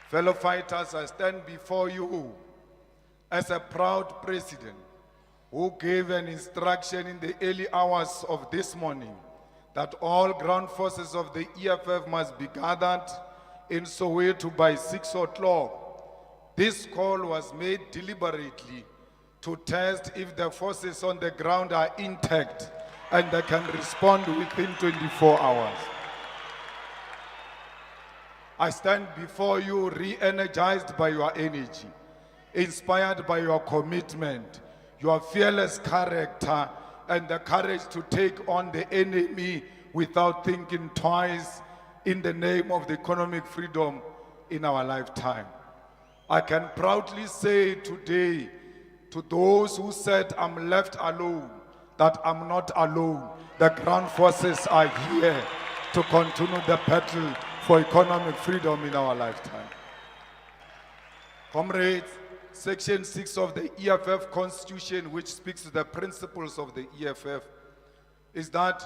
Fellow fighters, I stand before you as a proud president who gave an instruction in the early hours of this morning that all ground forces of the EFF must be gathered in Soweto by 6 o'clock. This call was made deliberately to test if the forces on the ground are intact and they can respond within 24 hours. I stand before you re-energized by your energy, inspired by your commitment, your fearless character, and the courage to take on the enemy without thinking twice in the name of the economic freedom in our lifetime. I can proudly say today to those who said I'm left alone, that I'm not alone. The ground forces are here to continue the battle for economic freedom in our lifetime. Comrades, Section 6 of the EFF Constitution, which speaks to the principles of the EFF, is that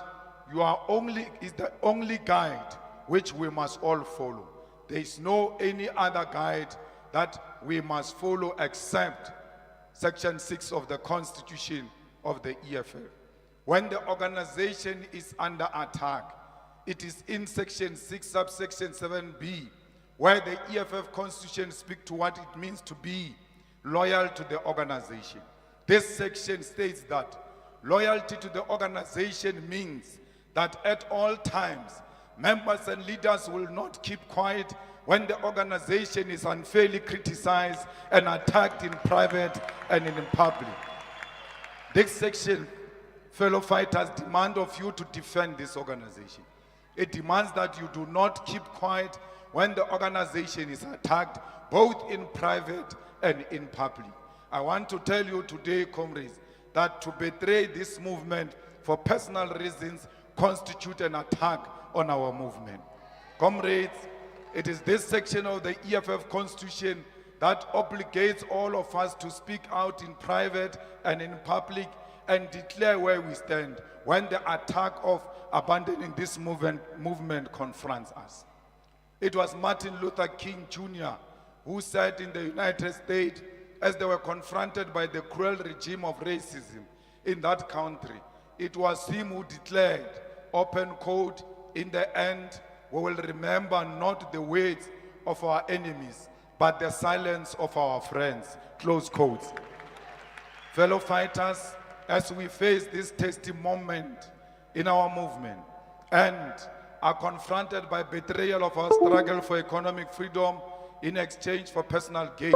is the only guide which we must all follow. There is no any other guide that we must follow except Section 6 of the Constitution of the EFF. When the organization is under attack, it is in Section 6, subsection 7b, where the EFF Constitution speaks to what it means to be loyal to the organization. This section states that loyalty to the organization means that at all times, members and leaders will not keep quiet when the organization is unfairly criticized and attacked in private and in public. This section, fellow fighters, demand of you to defend this organization. It demands that you do not keep quiet when the organization is attacked, both in private and in public. I want to tell you today, comrades, that to betray this movement for personal reasons constitute an attack on our movement. Comrades, it is this section of the EFF Constitution that obligates all of us to speak out in private and in public and declare where we stand when the attack of abandoning this movement confronts us. It was Martin Luther King Jr. who said in the United States, as they were confronted by the cruel regime of racism in that country, it was him who declared, open quote, in the end, we will remember not the words of our enemies, but the silence of our friends, close quotes. Fellow fighters, as we face this testing moment in our movement and are confronted by betrayal of our struggle for economic freedom in exchange for personal gains,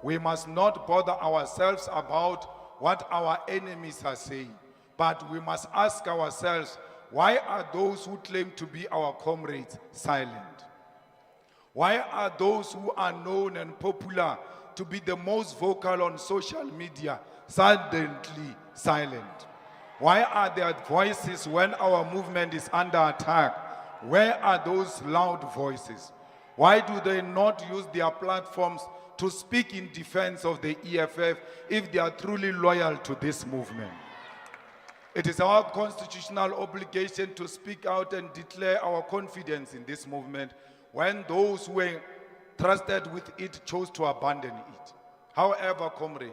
we must not bother ourselves about what our enemies are saying, but we must ask ourselves, why are those who claim to be our comrades silent? Why are those who are known and popular to be the most vocal on social media suddenly silent? Why are their voices when our movement is under attack? Where are those loud voices? Why do they not use their platforms to speak in defense of the EFF if they are truly loyal to this movement? It is our constitutional obligation to speak out and declare our confidence in this movement when those who were trusted with it chose to abandon it. However, comrade,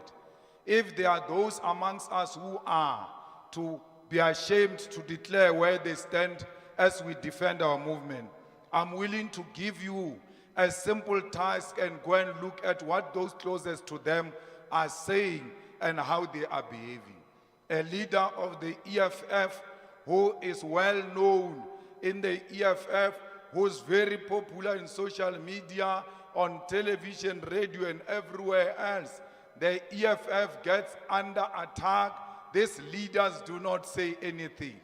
if there are those amongst us who are to be ashamed to declare where they stand as we defend our movement, I'm willing to give you a simple task and go and look at what those closest to them are saying and how they are behaving. A leader of the EFF who is well known in the EFF, who is very popular in social media, on television, radio, and everywhere else. The EFF gets under attack. These leaders do not say anything,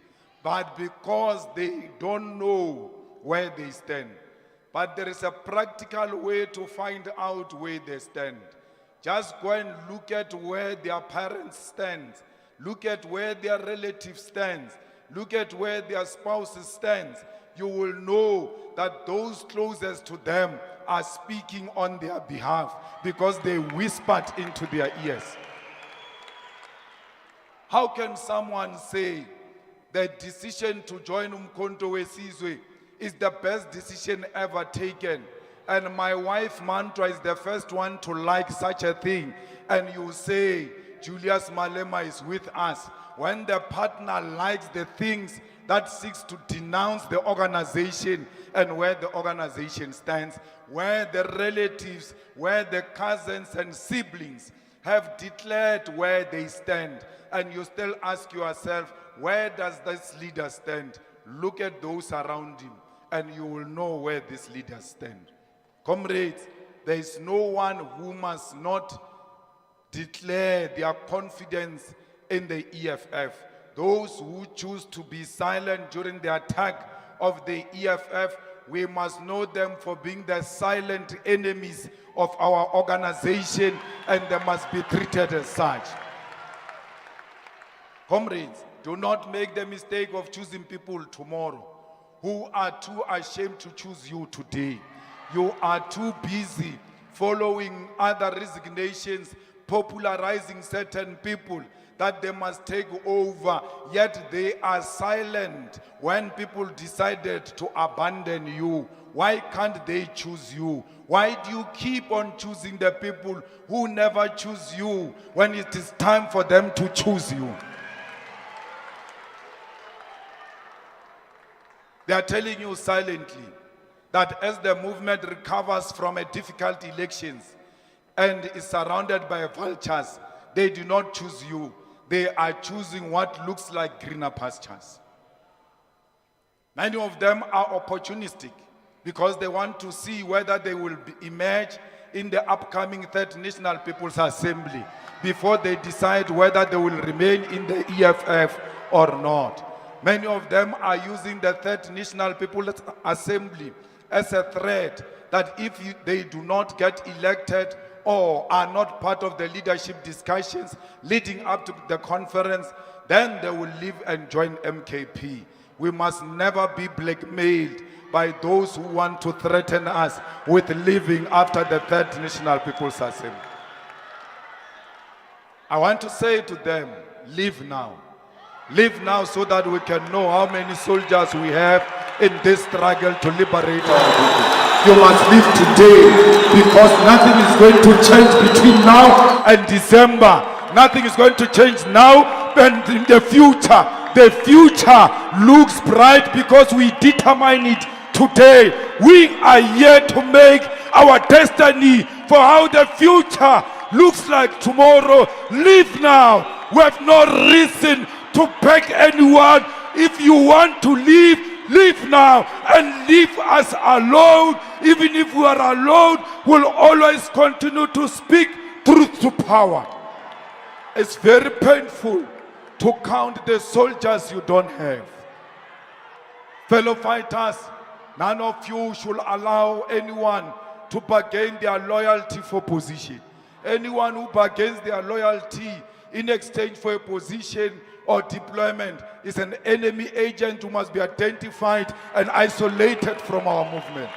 but because they don't know where they stand. But there is a practical way to find out where they stand. Just go and look at where their parents stand. Look at where their relatives stand. Look at where their spouses stand. You will know that those closest to them are speaking on their behalf because they whispered into their ears. How can someone say the decision to join Umkhonto weSizwe is the best decision ever taken, and my wife Mantra is the first one to like such a thing, and you say Julius Malema is with us, when the partner likes the things that seeks to denounce the organization and where the organization stands, where the relatives, where the cousins and siblings have declared where they stand, and you still ask yourself, where does this leader stand? Look at those around him, and you will know where these leaders stand. Comrades, there is no one who must not declare their confidence in the EFF. Those who choose to be silent during the attack of the EFF, we must know them for being the silent enemies of our organization, and they must be treated as such. Comrades, do not make the mistake of choosing people tomorrow who are too ashamed to choose you today. You are too busy following other resignations, popularizing certain people that they must take over, yet they are silent when people decided to abandon you. Why can't they choose you? Why do you keep on choosing the people who never choose you when it is time for them to choose you? They are telling you silently that as the movement recovers from a difficult elections and is surrounded by vultures, they do not choose you. They are choosing what looks like greener pastures. Many of them are opportunistic because they want to see whether they will emerge in the upcoming Third National People's Assembly before they decide whether they will remain in the EFF or not. Many of them are using the Third National People's Assembly as a threat that if they do not get elected or are not part of the leadership discussions leading up to the conference, then they will leave and join MKP. We must never be blackmailed by those who want to threaten us with leaving after the Third National People's Assembly. I want to say to them, leave now. Leave now so that we can know how many soldiers we have in this struggle to liberate our people. You must leave today because nothing is going to change between now and December. Nothing is going to change now and in the future. The future looks bright because we determine it today. We are here to make our destiny for how the future looks like tomorrow. Leave now. We have no reason to beg anyone. If you want to leave, leave now and leave us alone. Even if we are alone, we'll always continue to speak truth to power. It's very painful to count the soldiers you don't have. Fellow fighters, none of you should allow anyone to bargain their loyalty for position. Anyone who bargains their loyalty in exchange for a position or deployment is an enemy agent who must be identified and isolated from our movement.